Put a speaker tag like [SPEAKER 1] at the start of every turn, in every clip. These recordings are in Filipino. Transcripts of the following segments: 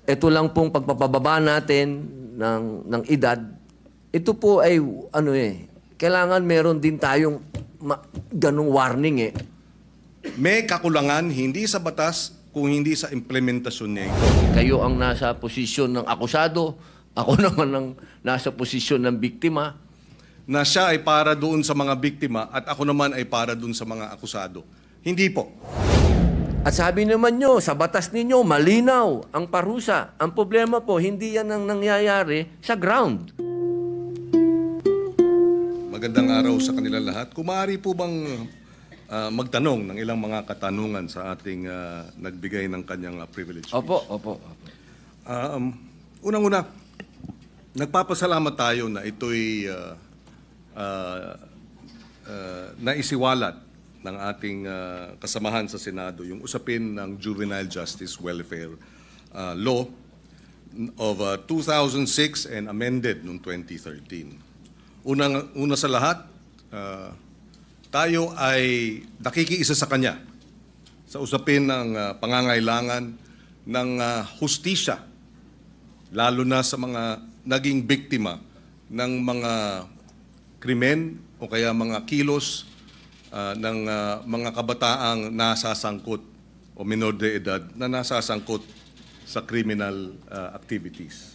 [SPEAKER 1] ito lang pong pagpapababa natin ng edad, ito po ay kailangan meron din tayong ganung warning eh.
[SPEAKER 2] May kakulangan hindi sa batas kung hindi sa implementasyon niya ito.
[SPEAKER 1] Kayo ang nasa posisyon ng akusado, ako naman ang nasa posisyon ng biktima.
[SPEAKER 2] Na siya ay para doon sa mga biktima at ako naman ay para doon sa mga akusado. Hindi po.
[SPEAKER 1] At sabi naman nyo, sa batas ninyo, malinaw ang parusa. Ang problema po, hindi yan ang nangyayari sa ground.
[SPEAKER 2] Magandang araw sa kanila lahat. Kung maaari po bang magtanong ng ilang mga katanungan sa ating nagbigay ng kanyang privilege?
[SPEAKER 1] Opo.
[SPEAKER 2] Unang-una, nagpapasalamat tayo na ito'y naisiwalat ng ating kasamahan sa Senado, yung usapin ng Juvenile Justice Welfare Law of 2006 and amended noong 2013. Una sa lahat, tayo ay nakikiisa sa kanya sa usapin ng pangangailangan ng hustisya, lalo na sa mga naging biktima ng mga krimen o kaya mga kilos ng mga kabataang nasasangkot o minor de edad na nasasangkot sa criminal activities.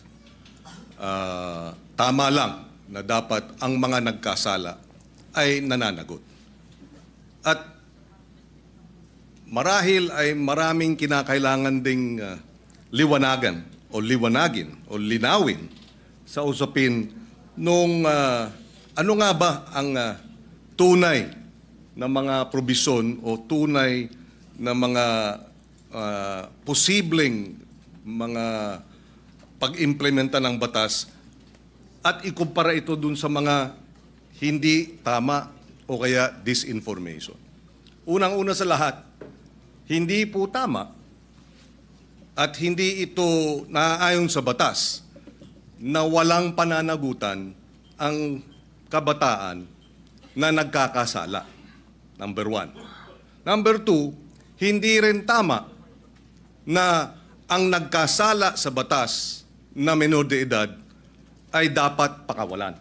[SPEAKER 2] Tama lang na dapat ang mga nagkasala ay nananagot. At marahil ay maraming kinakailangan ding liwanagin o linawin sa usapin nung ano nga ba ang tunay na mga probisyon o tunay na mga posibleng mga pag-implementa ng batas at ikumpara ito dun sa mga hindi tama o kaya disinformation. Unang-una sa lahat, hindi po tama at hindi ito naaayon sa batas na walang pananagutan ang kabataan na nagkakasala. Number 1. Number 2, hindi rin tama na ang nagkasala sa batas na menor de edad ay dapat pakawalan.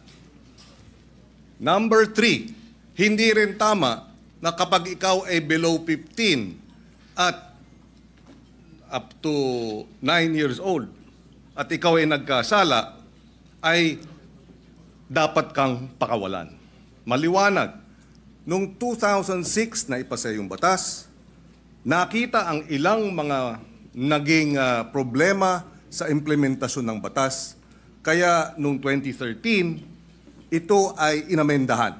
[SPEAKER 2] Number 3, hindi rin tama na kapag ikaw ay below 15 at up to 9 years old at ikaw ay nagkasala, ay dapat kang pakawalan. Maliwanag, noong 2006 na ipasa yung batas, nakita ang ilang mga naging problema sa implementasyon ng batas. Kaya noong 2013, ito ay inamendahan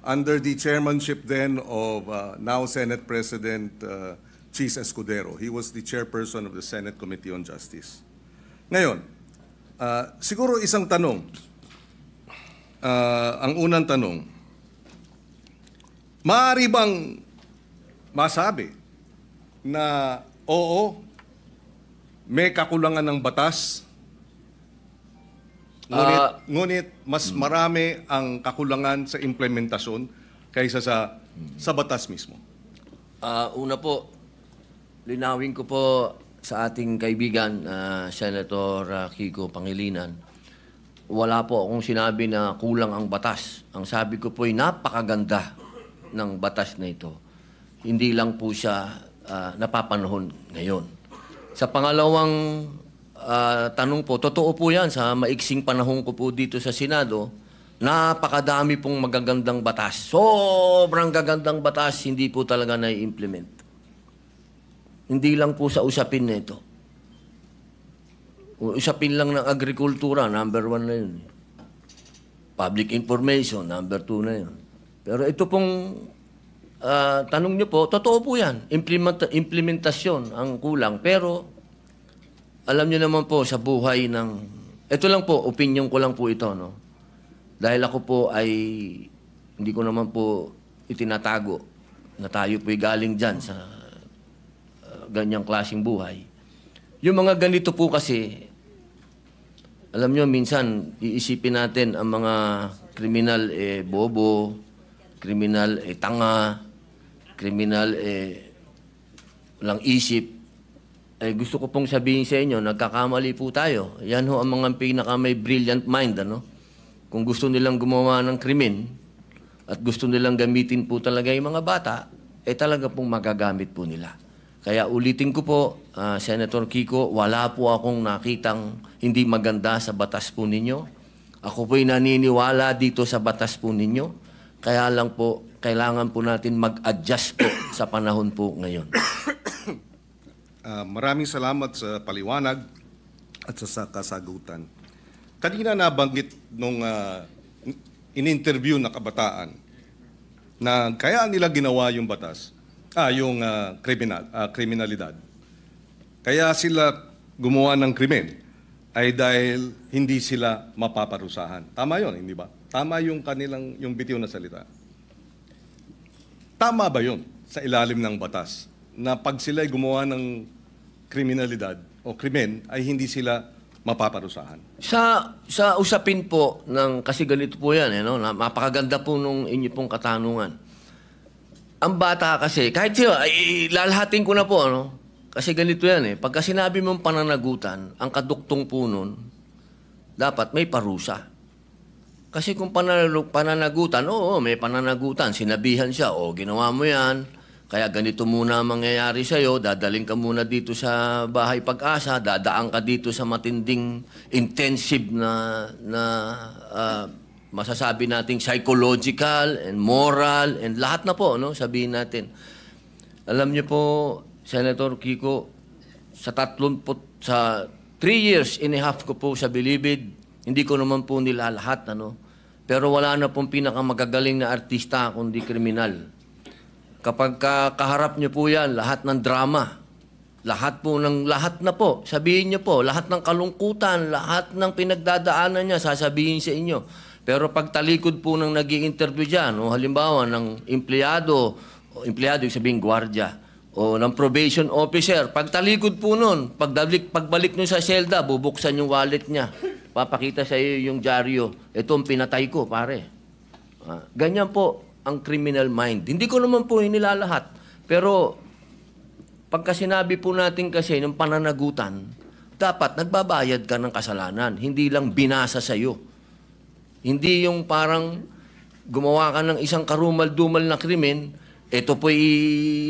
[SPEAKER 2] under the chairmanship then of now Senate President Chis Escudero. He was the chairperson of the Senate Committee on Justice. Ngayon, siguro isang tanong. Ang unang tanong, maaari bang masabi na oo, may kakulangan ng batas, ngunit mas marami ang kakulangan sa implementasyon kaysa sa batas mismo?
[SPEAKER 1] Una po, linawin ko po sa ating kaibigan, Senator Kiko Pangilinan, wala po akong sinabi na kulang ang batas. Ang sabi ko po ay napakaganda ng batas na ito. Hindi lang po siya napapanahon ngayon. Sa pangalawang tanong po, totoo po yan sa maiksing panahon ko po dito sa Senado, napakadami pong magagandang batas. Sobrang gagandang batas, hindi po talaga na-implement. Hindi lang po sa usapin na ito. Usapin lang ng agrikultura, number 1 na yun. Public information, number 2 na yun. Pero ito pong tanong nyo po, totoo po yan. Implementasyon ang kulang. Pero alam nyo naman po sa buhay ng... Ito lang po, opinion ko lang po ito, no? Dahil ako po ay hindi ko naman po itinatago na tayo po'y galing dyan sa ganyang klaseng buhay. Yung mga ganito po kasi, alam nyo, minsan iisipin natin ang mga kriminal bobo, kriminal tanga, kriminal walang isip. gusto ko pong sabihin sa inyo, nagkakamali po tayo. Yan ho ang mga pinaka may brilliant mind, ano? Kung gusto nilang gumawa ng krimen at gusto nilang gamitin po talaga yung mga bata, talaga pong magagamit po nila. Kaya ulitin ko po, Senator Kiko, wala po akong nakitang hindi maganda sa batas po ninyo. Ako po'y naniniwala dito sa batas po ninyo. Kaya lang po, kailangan po natin mag-adjust po sa panahon po ngayon.
[SPEAKER 2] Maraming salamat sa paliwanag at sa kasagutan. Kanina nabanggit nung in-interview na kabataan na kaya nila ginawa yung batas, yung kriminalidad. Kaya sila gumawa ng krimen ay dahil hindi sila mapaparusahan. Tama yun, hindi ba? Tama yung yung bitiw na salita. Tama ba yun sa ilalim ng batas na pag sila gumawa ng kriminalidad o krimen ay hindi sila mapaparusahan?
[SPEAKER 1] Sa usapin po ng kasi ganito po 'yan, no? Napakaganda po nung inyo pong katanungan. Ang bata kasi kahit sila lalahatin ko na po, ano? Kasi ganito 'yan Pagka sinabi mong pananagutan, ang kaduktong po nun dapat may parusa. Kasi kung pananagutan, oo, may pananagutan, sinabihan siya, ginawa mo 'yan. Kaya ganito muna ang mangyayari sa'yo, dadaling ka muna dito sa Bahay Pag-asa, dadaan ka dito sa matinding intensive na masasabi nating psychological and moral and lahat na po, no? Sabihin natin. Alam niyo po, Senator Kiko, sa 3 years and a half ko po sa Bilibid, hindi ko naman po nila lahat, ano? Pero wala na pong pinakamagagaling na artista kundi kriminal. Kapag kaharap niyo po yan, lahat ng drama, lahat na po, sabihin niyo po, lahat ng kalungkutan, lahat ng pinagdadaanan niya, sasabihin sa inyo. Pero pag talikod po ng nag-i-interview dyan, o halimbawa ng empleyado, yung sabihin gwardiya, o ng probation officer, pag talikod po nun, pagbalik niyo sa selda, bubuksan yung wallet niya, papakita sa iyo yung dyaryo, ito ang pinatay ko, pare. Ganyan po ang criminal mind. Hindi ko naman po inilalahat. Pero pagka sinabi po natin kasi ng pananagutan, dapat nagbabayad ka ng kasalanan. Hindi lang binasa sa'yo. Hindi yung parang gumawa ka ng isang karumal-dumal na krimen, ito po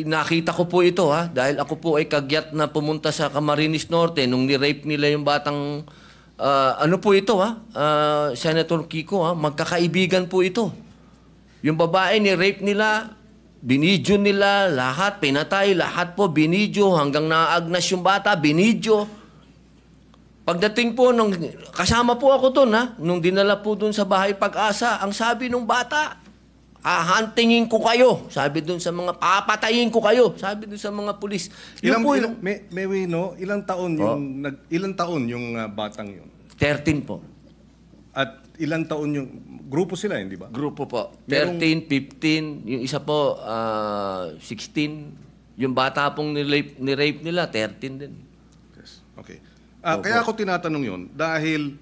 [SPEAKER 1] nakita ko po ito dahil ako po ay kagyat na pumunta sa Camarines Norte nung ni-rape nila yung batang ano po ito Senator Kiko magkakaibigan po ito. Yung babae ni-rape nila, binidyo nila, lahat, pinatay, lahat po, binidyo, hanggang naagnas yung bata, binidyo. Pagdating po, kasama po ako doon, nung dinala po doon sa Bahay Pag-asa, ang sabi nung bata, hahantingin ko kayo, sabi doon sa mga, papatayin ko kayo, sabi doon sa mga pulis.
[SPEAKER 2] Ilang taon yung batang yun?
[SPEAKER 1] 13 po.
[SPEAKER 2] At ilang taon yung grupo sila, hindi ba?
[SPEAKER 1] Grupo po. 13, 15, yung isa po 16. Yung bata pong ni-rape nila, 13 din.
[SPEAKER 2] Yes. Okay. Kaya ako tinatanong yun dahil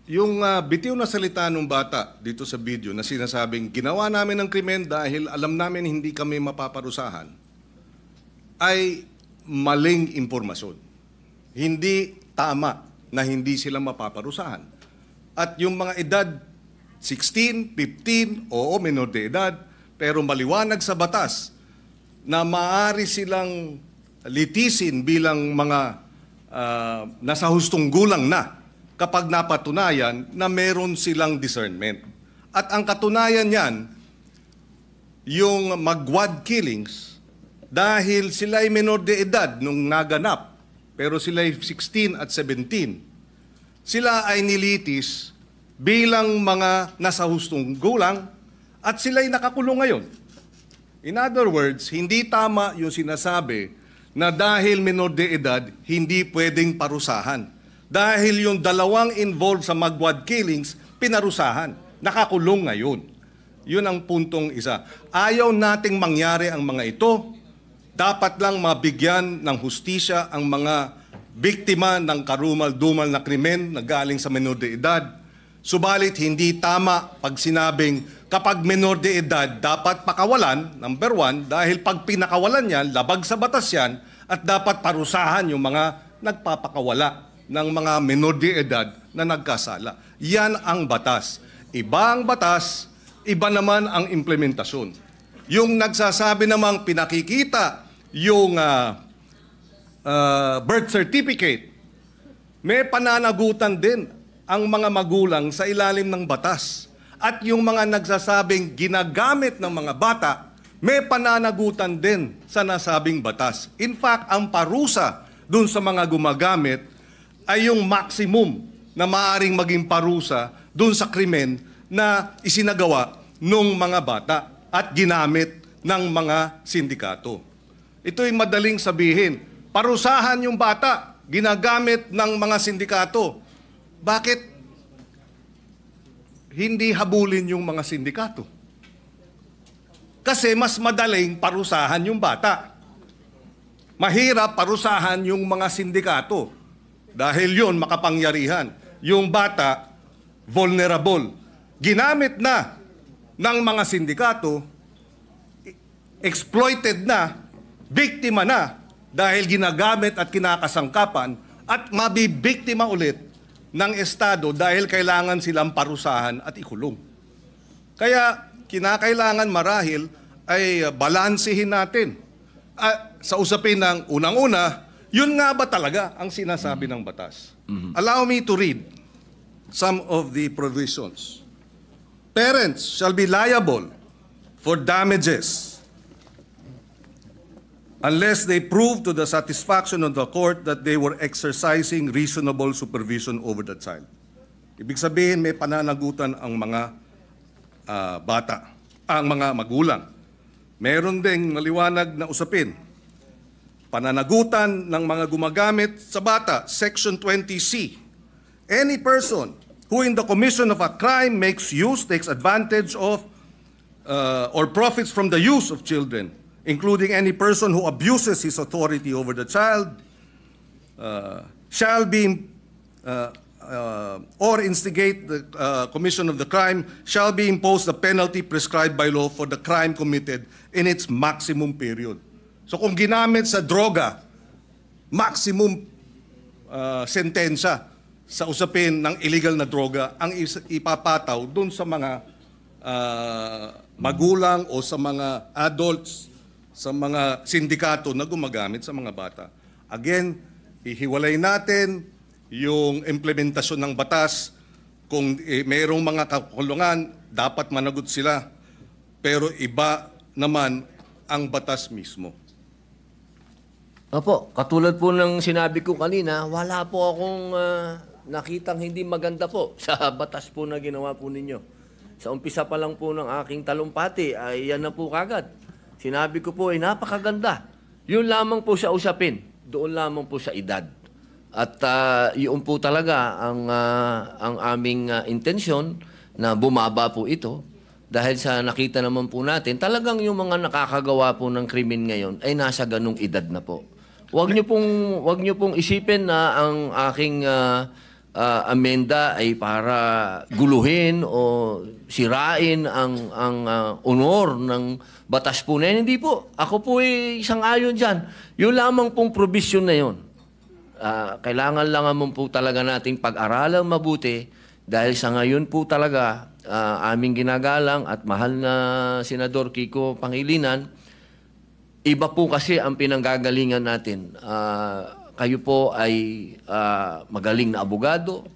[SPEAKER 2] yung bitiw na salita ng bata dito sa video na sinasabing ginawa namin ng krimen dahil alam namin hindi kami mapaparusahan ay maling impormasyon. Hindi tama na hindi sila mapaparusahan. At yung mga edad 16, 15, oo, menor de edad, pero maliwanag sa batas na maaari silang litisin bilang mga nasa hustong gulang na kapag napatunayan na meron silang discernment. At ang katunayan niyan, yung magwad killings, dahil sila ay menor de edad nung naganap, pero sila ay 16 at 17, sila ay nilitis bilang mga nasa hustong gulang at sila ay nakakulong ngayon. In other words, hindi tama yung sinasabi na dahil menor de edad, hindi pwedeng parusahan. Dahil yung dalawang involved sa magwad killings, pinarusahan. Nakakulong ngayon. Yun ang puntong isa. Ayaw nating mangyari ang mga ito. Dapat lang mabigyan ng hustisya ang mga biktima ng karumal-dumal na krimen na galing sa menor de edad. Subalit hindi tama pag sinabing kapag menor de edad dapat pakawalan, number one, dahil pag pinakawalan yan, labag sa batas yan, at dapat parusahan yung mga nagpapakawala ng mga menor de edad na nagkasala. Yan ang batas. Iba ang batas, iba naman ang implementasyon. Yung nagsasabi namang pinakikita yung birth certificate, may pananagutan din ang mga magulang sa ilalim ng batas. At yung mga nagsasabing ginagamit ng mga bata, may pananagutan din sa nasabing batas. In fact, ang parusa dun sa mga gumagamit ay yung maximum na maaaring maging parusa dun sa krimen na isinagawa ng mga bata at ginamit ng mga sindikato. Ito'y madaling sabihin. Parusahan yung bata, ginagamit ng mga sindikato. Bakit hindi habulin yung mga sindikato? Kasi mas madaling parusahan yung bata. Mahirap parusahan yung mga sindikato. Dahil yun makapangyarihan. Yung bata, vulnerable. Ginamit na ng mga sindikato, exploited na, biktima na, dahil ginagamit at kinakasangkapan, at mabibiktima ulit ng Estado dahil kailangan silang parusahan at ikulong. Kaya kinakailangan marahil ay balansehin natin. Sa usapin ng unang-una, yun nga ba talaga ang sinasabi ng batas? Allow me to read some of the provisions. Parents shall be liable for damages unless they prove to the satisfaction of the court that they were exercising reasonable supervision over the child. Ibig sabihin, may pananagutan ang mga bata, ang mga magulang. Meron ding maliwanag na usapin. Pananagutan ng mga gumagamit sa bata, Section 20C. Any person who in the commission of a crime makes use, takes advantage of, or profits from the use of children, including any person who abuses his authority over the child, shall be, or instigate the commission of the crime, shall be imposed the penalty prescribed by law for the crime committed in its maximum period. So kung ginamit sa droga, maximum sentensya sa usapin ng illegal na droga ang ipapataw dun sa mga magulang o sa mga adults, sa mga sindikato na gumagamit sa mga bata. Again, ihiwalay natin yung implementasyon ng batas. Kung mayroong mga kakulungan, dapat managot sila. Pero iba naman ang batas mismo.
[SPEAKER 1] Opo, katulad po ng sinabi ko kanina, wala po akong nakitang hindi maganda po sa batas po na ginawa po ninyo. Sa umpisa pa lang po ng aking talumpati, ay yan na po kagad. Sinabi ko po ay napakaganda. Yun lamang po sa usapin, doon lamang po sa edad. At yun po talaga ang aming intensyon na bumaba po ito. Dahil sa nakita naman po natin, talagang yung mga nakakagawa po ng krimen ngayon ay nasa ganung edad na po. Huwag niyo pong isipin na ang aking amenda ay para guluhin o sirain ang honor ng batas po na yan. Hindi po. Ako po ay isang ayon dyan. Yung lamang pong provision na yun. Kailangan lang naman po talaga nating pag-aralang mabuti dahil sa ngayon po talaga aming ginagalang at mahal na Senador Kiko Pangilinan, iba po kasi ang pinanggagalingan natin. Kayo po ay magaling na abogado.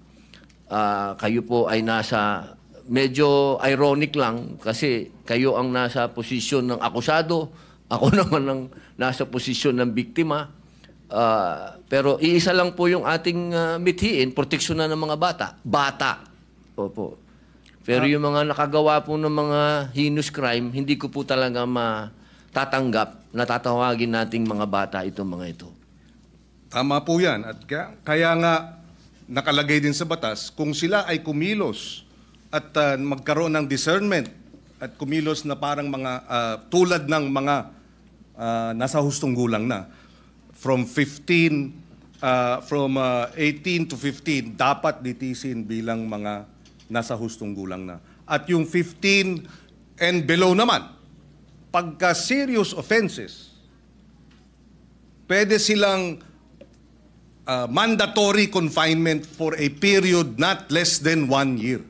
[SPEAKER 1] Kayo po ay nasa, medyo ironic lang kasi kayo ang nasa posisyon ng akusado. Ako naman ang nasa posisyon ng biktima. Pero iisa lang po yung ating mithiin, proteksyon na ng mga bata. Bata. Opo. Pero yung mga nakagawa po ng mga heinous crime, hindi ko po talaga matatanggap na tatawagin nating mga bata itong mga ito.
[SPEAKER 2] Tama po yan. At kaya nga nakalagay din sa batas, kung sila ay kumilos at magkaroon ng discernment at kumilos na parang mga tulad ng mga nasa hustong gulang na, from 18 to 15, dapat litisin bilang mga nasa hustong gulang na. At yung 15 and below naman, pagka serious offenses, pwede silang mandatory confinement for a period not less than 1 year.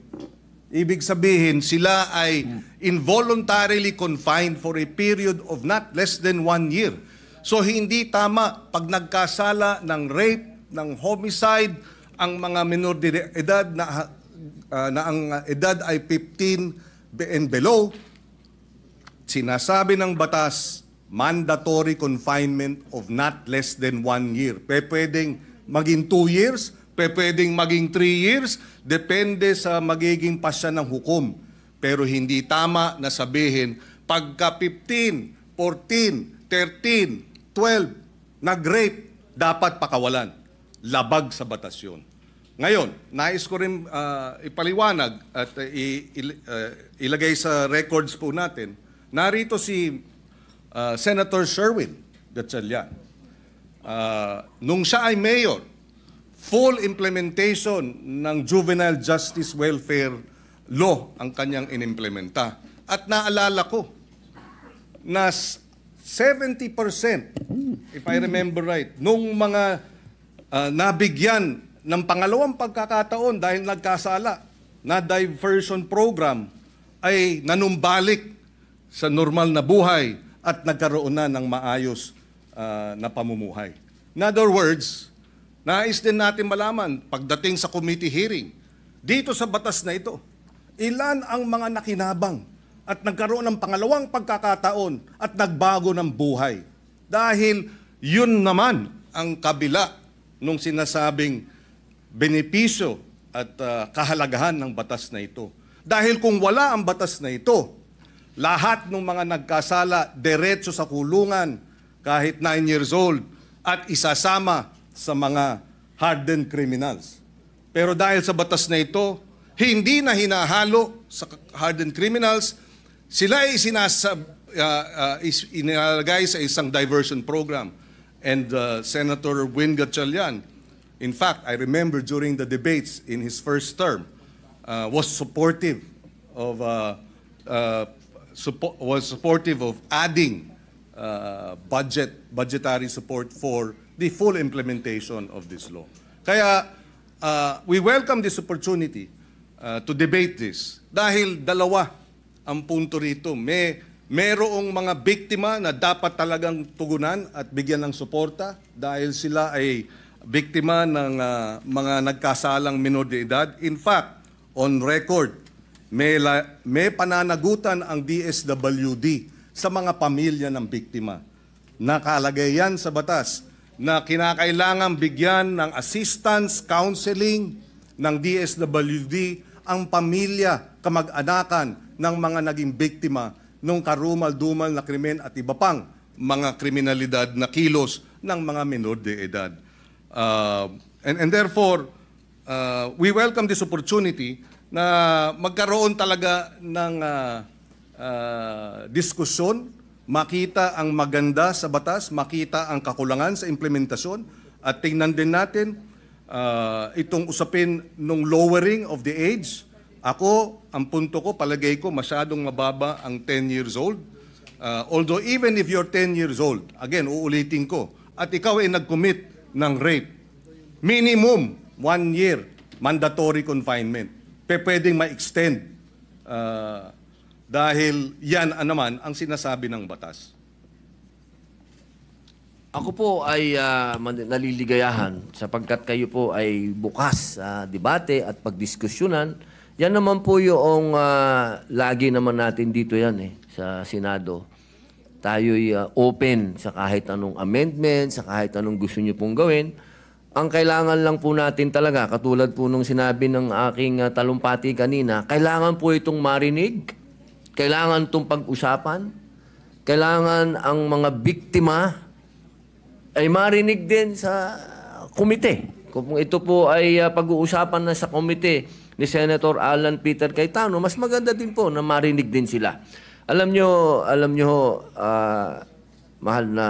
[SPEAKER 2] Ibig sabihin, sila ay involuntarily confined for a period of not less than 1 year. So hindi tama pag nagkasala ng rape, ng homicide, ang mga minor de edad na ang edad ay 15 and below, sinasabi ng batas, mandatory confinement of not less than 1 year. Pwedeng maging 2 years, pwedeng maging 3 years, depende sa magiging pasya ng hukom. Pero hindi tama na sabihin, pagka 15, 14, 13, 12, nag-rape, dapat pakawalan. Labag sa batas yun. Ngayon, nais ko rin ipaliwanag at ilagay sa records po natin, narito si Senator Sherwin Gatchalian. Nung siya ay mayor, full implementation ng Juvenile Justice Welfare Law ang kanyang inimplementa. At naalala ko na 70%, if I remember right, nung mga nabigyan ng pangalawang pagkakataon dahil nagkasala na diversion program ay nanumbalik sa normal na buhay at nagkaroon na ng maayos na pamumuhay. In other words, nais din natin malaman pagdating sa committee hearing, dito sa batas na ito, ilan ang mga nakinabang at nagkaroon ng pangalawang pagkakataon at nagbago ng buhay. Dahil yun naman ang kabila nung sinasabing benepisyo at kahalagahan ng batas na ito. Dahil kung wala ang batas na ito, lahat ng mga nagkasala, diretso sa kulungan, kahit 9 years old, at isasama sa mga hardened criminals. Pero dahil sa batas na ito, hindi na hinahalo sa hardened criminals, sila ay inilagay sa isang diversion program. And Senator Win Gatchalian, in fact, I remember during the debates in his first term, was supportive of adding budgetary support for the full implementation of this law. Kaya we welcome this opportunity to debate this dahil dalawa ang punto rito. Merong mga biktima na dapat talagang tugunan at bigyan ng suporta dahil sila ay biktima ng mga nagkasalang minor de edad. In fact, on record, may pananagutan ang DSWD sa mga pamilya ng biktima. Nakalagay yan sa batas na kinakailangan bigyan ng assistance, counseling ng DSWD ang pamilya, kamag-anakan ng mga naging biktima ng karumal-dumal na krimen at iba pang mga kriminalidad na kilos ng mga minor de edad. And therefore, we welcome this opportunity na magkaroon talaga ng diskusyon, makita ang maganda sa batas, makita ang kakulangan sa implementasyon, at tingnan din natin itong usapin ng lowering of the age. Ako, ang punto ko, palagay ko, masyadong mababa ang 10 years old. Although even if you're 10 years old, again, uulitin ko, at ikaw ay nag-commit ng rape, minimum 1 year mandatory confinement. Pwedeng ma-extend dahil yan naman ang sinasabi ng batas.
[SPEAKER 1] Ako po ay naliligayahan sapagkat kayo po ay bukas sa debate at pagdiskusyonan. Yan naman po yung lagi naman natin dito yan sa Senado. Tayo'y open sa kahit anong amendment, sa kahit anong gusto nyo pong gawin. Ang kailangan lang po natin talaga, katulad po nung sinabi ng aking talumpati kanina, kailangan po itong marinig, kailangan itong pag-usapan, kailangan ang mga biktima ay marinig din sa komite. Kung ito po ay pag-uusapan na sa komite ni Senator Alan Peter Cayetano, mas maganda din po na marinig din sila. Alam nyo, mahal na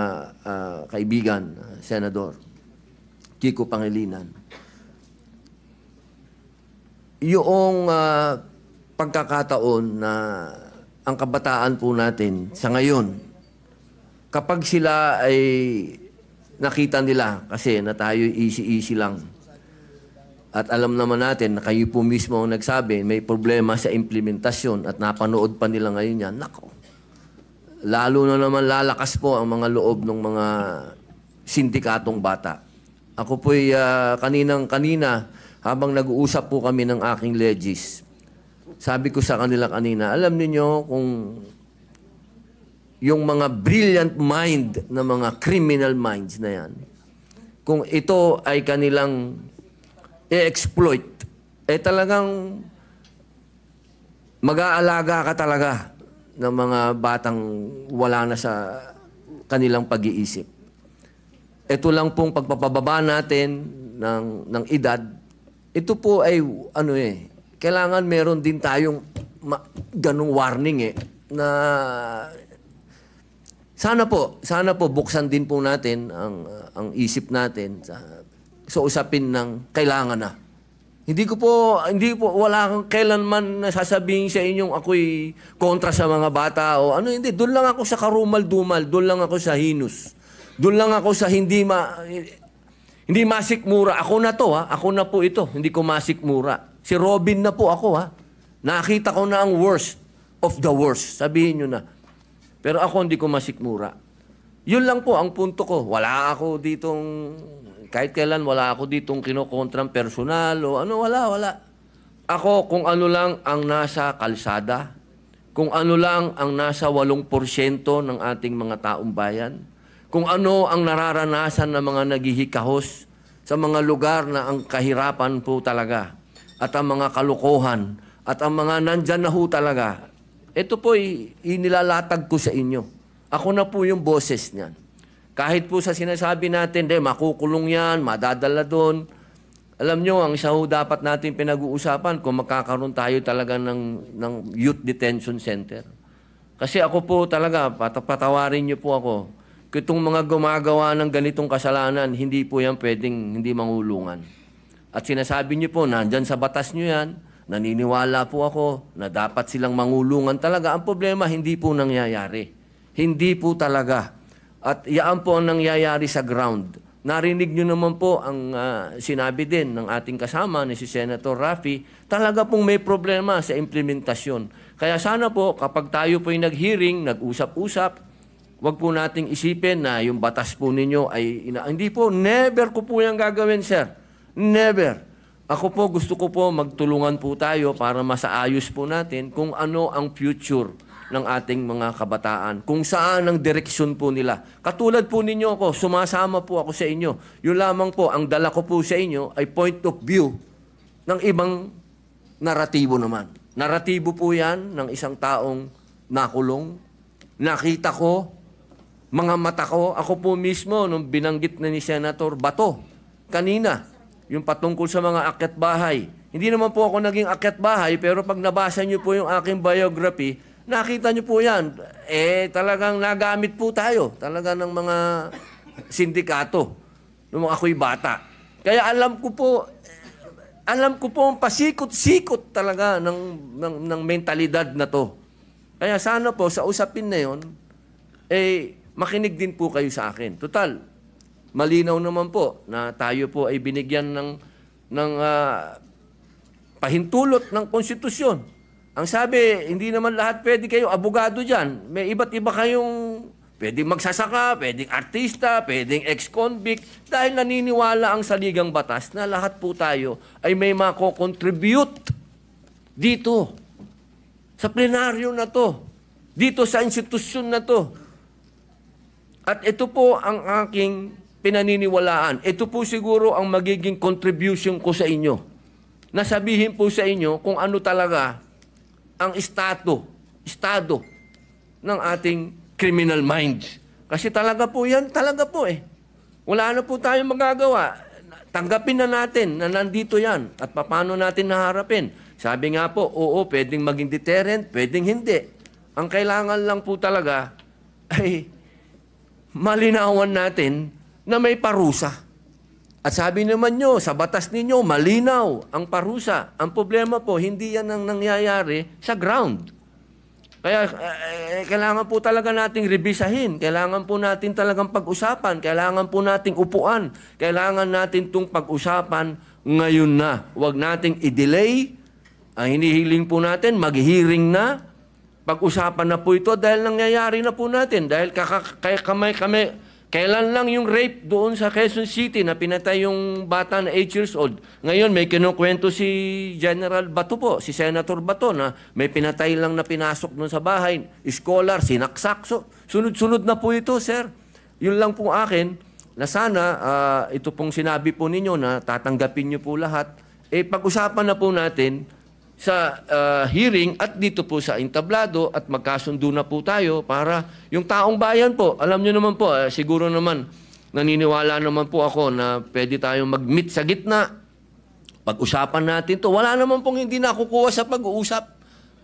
[SPEAKER 1] kaibigan, Senador Kiko Pangilinan, yung pagkakataon na ang kabataan po natin sa ngayon, kapag sila ay nakita nila kasi na tayo easy-easy lang. At alam naman natin na kayo po mismo ang nagsabi, may problema sa implementasyon at napanood pa nila ngayon yan. Nako, lalo na naman lalakas po ang mga loob ng mga sindikatong bata. Ako po'y kanina, habang nag-uusap po kami ng aking legis, sabi ko sa kanila kanina, alam niyo kung yung mga brilliant mind na mga criminal minds na yan, kung ito ay kanilang i-exploit, talagang mag-aalaga ka talaga ng mga batang wala na sa kanilang pag-iisip. Ito lang pong pagpapababa natin ng edad, ito po ay kailangan meron din tayong ganung warning na sana po buksan din po natin ang isip natin sa usapin ng kailangan na. Hindi po wala kang kailanman nasasabihin sa inyong ako'y kontra sa mga bata o ano, hindi. Doon lang ako sa karumal-dumal, doon lang ako sa hinus. Doon lang ako sa hindi masikmura. Ako na to, ha? Ako na po ito. Hindi ko masikmura. Si Robin na po ako, ha? Nakita ko na ang worst of the worst. Sabihin nyo na. Pero ako hindi ko masikmura. Yun lang po ang punto ko. Wala ako ditong, kahit kailan wala ako ditong kinokontrang personal o ano, wala. Ako kung ano lang ang nasa kalsada, kung ano lang ang nasa 8% ng ating mga taong bayan, kung ano ang nararanasan ng mga naghihikahos sa mga lugar na ang kahirapan po talaga at ang mga kalukuhan at ang mga nandyan na ho talaga. Ito po inilalatag ko sa inyo. Ako na po yung boses niyan. Kahit po sa sinasabi natin, makukulong yan, madadala doon. Alam nyo, ang isa ho dapat natin pinag-uusapan kung magkakaroon tayo talaga ng youth detention center. Kasi ako po talaga, patawarin nyo po ako, kung itong mga gumagawa ng ganitong kasalanan, hindi po yan pwedeng hindi mangulungan. At sinasabi nyo po, nandyan sa batas nyo yan, naniniwala po ako na dapat silang mangulungan talaga. Ang problema, hindi po nangyayari. Hindi po talaga. At yaan po ang nangyayari sa ground. Narinig nyo naman po ang sinabi din ng ating kasama ni si Senator Raffy, talaga pong may problema sa implementasyon. Kaya sana po, kapag tayo po'y nag-hearing, nag-usap-usap, wag po nating isipin na yung batas po ninyo ay hindi po, never ko po yung gagawin, sir. Never. Ako po, gusto ko po magtulungan po tayo para masaayos po natin kung ano ang future ng ating mga kabataan, kung saan ang direksyon po nila. Katulad po ninyo ako, sumasama po ako sa inyo. Yun lamang po, ang dala ko po sa inyo ay point of view ng ibang naratibo naman. Naratibo po yan ng isang taong nakulong. Nakita ko, mga mata ko, ako po mismo, nung binanggit na ni Senator Bato, kanina, yung patungkol sa mga akyat bahay. Hindi naman po ako naging akyat bahay, pero pag nabasa niyo po yung aking biography, nakita niyo po yan. Talagang nagamit po tayo. Talaga ng mga sindikato, nung ako'y bata. Kaya alam ko po ang pasikot-sikot talaga ng mentalidad na to. Kaya sana po, sa usapin na yon, makinig din po kayo sa akin. Total, malinaw naman po na tayo po ay binigyan ng pahintulot ng konstitusyon. Ang sabi, hindi naman lahat pwede kayo abogado dyan. May iba't iba kayong pwedeng magsasaka, pwedeng artista, pwedeng ex-convict. Dahil naniniwala ang saligang batas na lahat po tayo ay may mako-contribute dito, sa plenaryo na to, dito sa institusyon na to. At ito po ang aking pinaniniwalaan. Ito po siguro ang magiging contribution ko sa inyo. Nasabihin po sa inyo kung ano talaga ang estado ng ating criminal mind. Kasi talaga po yan, talaga po Wala na po tayong magagawa. Tanggapin na natin na nandito yan at paano natin naharapin. Sabi nga po, oo, pwedeng maging deterrent, pwedeng hindi. Ang kailangan lang po talaga ay malinawan natin na may parusa. At sabi naman nyo, sa batas ninyo, malinaw ang parusa. Ang problema po, hindi yan ang nangyayari sa ground. Kaya kailangan po talaga nating revisahin. Kailangan po natin talagang pag-usapan. Kailangan po nating upuan. Kailangan natin itong pag-usapan ngayon na. Huwag nating i-delay. Ang hinihiling po natin, mag-hearing na. Pag-usapan na po ito dahil nangyayari na po natin. Dahil kailan lang yung rape doon sa Quezon City na pinatay yung bata na 8 years old. Ngayon may kinukwento si General Bato po, si Senator Bato na may pinatay lang na pinasok doon sa bahay. Scholar, sinaksak. So, sunod-sunod na po ito, sir. Yun lang po akin na sana ito pong sinabi po ninyo na tatanggapin nyo po lahat. Pag-usapan na po natin sa hearing at dito po sa entablado at magkasundo na po tayo para yung taong bayan po, alam nyo naman po, siguro naman naniniwala naman po ako na pwede tayong mag-meet sa gitna. Pag-usapan natin to. Wala naman pong hindi nakukuha sa pag-uusap.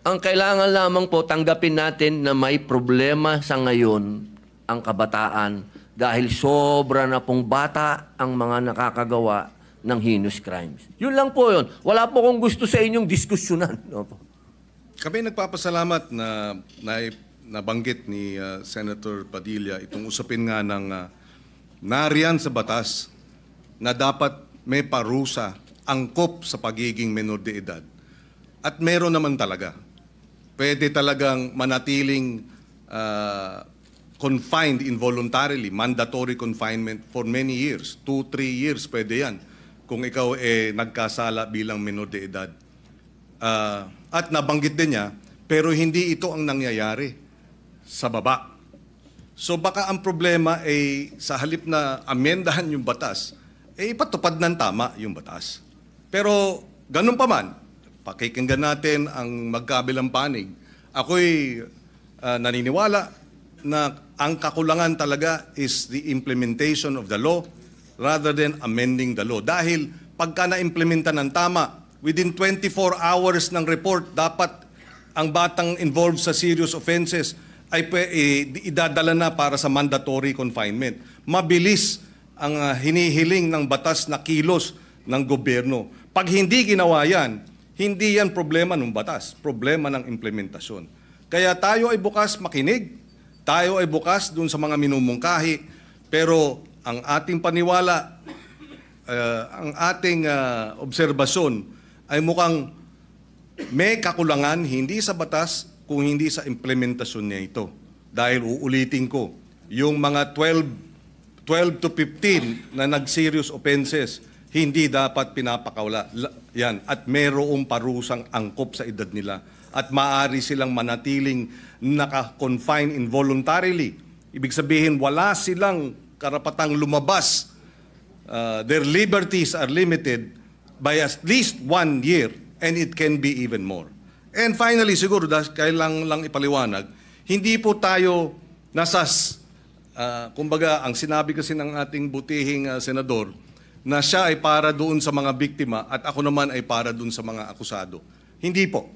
[SPEAKER 1] Ang kailangan lamang po tanggapin natin na may problema sa ngayon ang kabataan dahil sobra na pong bata ang mga nakakagawa ng heinous crimes. Yun lang po yun. Wala po kong gusto sa inyong diskusyonan. Opo.
[SPEAKER 2] Kami nagpapasalamat na nabanggit ni Senator Padilla itong usapin nga ng nariyan sa batas na dapat may parusa, angkop sa pagiging menor de edad. At meron naman talaga. Pwede talagang manatiling confined involuntarily, mandatory confinement for many years. 2-3 years pwede yan kung ikaw nagkasala bilang menor de edad. At nabanggit din niya, pero hindi ito ang nangyayari sa baba. So baka ang problema ay sa halip na amendahan yung batas, ipatupad ng tama yung batas. Pero ganun pa man, pakikinggan natin ang magkabilang panig. Ako'y naniniwala na ang kakulangan talaga is the implementation of the law rather than amending the law. Dahil pagka na-implementa ng tama, within 24 hours ng report, dapat ang batang involved sa serious offenses ay idadala na para sa mandatory confinement. Mabilis ang hinihiling ng batas na kilos ng gobyerno. Pag hindi ginawa yan, hindi yan problema ng batas, problema ng implementasyon. Kaya tayo ay bukas makinig, tayo ay bukas dun sa mga minumungkahi, pero ang ating paniwala, ang ating obserbasyon ay mukhang may kakulangan hindi sa batas kung hindi sa implementasyon niya ito. Dahil uulitin ko, yung mga 12 to 15 na nag-serious offenses, hindi dapat pinapakawala. Yan. At mayroong parusang angkop sa edad nila. At maaari silang manatiling naka-confine involuntarily. Ibig sabihin, wala silang karapatang lumabas. Their liberties are limited by at least 1 year and it can be even more. And finally, siguro, kailangan lang ipaliwanag, hindi po tayo kumbaga, ang sinabi kasi ng ating butihing senador, na siya ay para doon sa mga biktima at ako naman ay para doon sa mga akusado. Hindi po.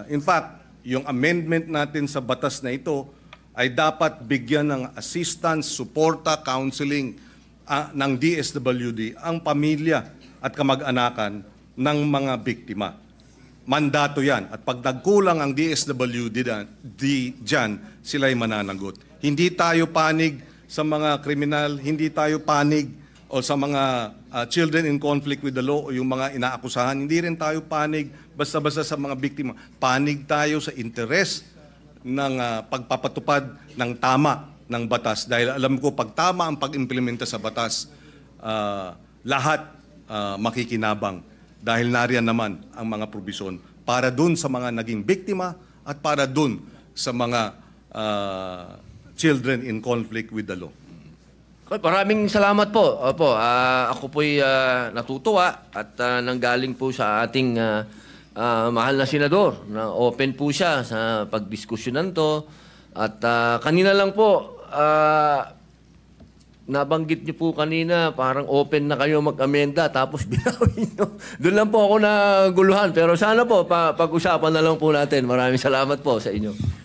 [SPEAKER 2] In fact, yung amendment natin sa batas na ito ay dapat bigyan ng assistance, suporta, counseling ng DSWD ang pamilya at kamag-anakan ng mga biktima. Mandato yan. At pag nagkulang ang DSWD dyan, sila'y mananagot. Hindi tayo panig sa mga kriminal, hindi tayo panig o sa mga children in conflict with the law o yung mga inaakusahan. Hindi rin tayo panig basta-basta sa mga biktima. Panig tayo sa interes ng pagpapatupad ng tama ng batas. Dahil alam ko, pag tama ang pag-implementa sa batas, lahat makikinabang. Dahil nariyan naman ang mga probisyon para dun sa mga naging biktima at para dun sa mga children in conflict with the law.
[SPEAKER 1] Maraming salamat po. Opo, ako po'y natutuwa at nanggaling po sa ating mahal na senador na open po siya sa pagdiskusyonan to. At kanina lang po, nabanggit niyo po kanina, parang open na kayo mag-amenda tapos binawin niyo. Doon lang po ako naguluhan. Pero sana po, pag-usapan na lang po natin. Maraming salamat po sa inyo.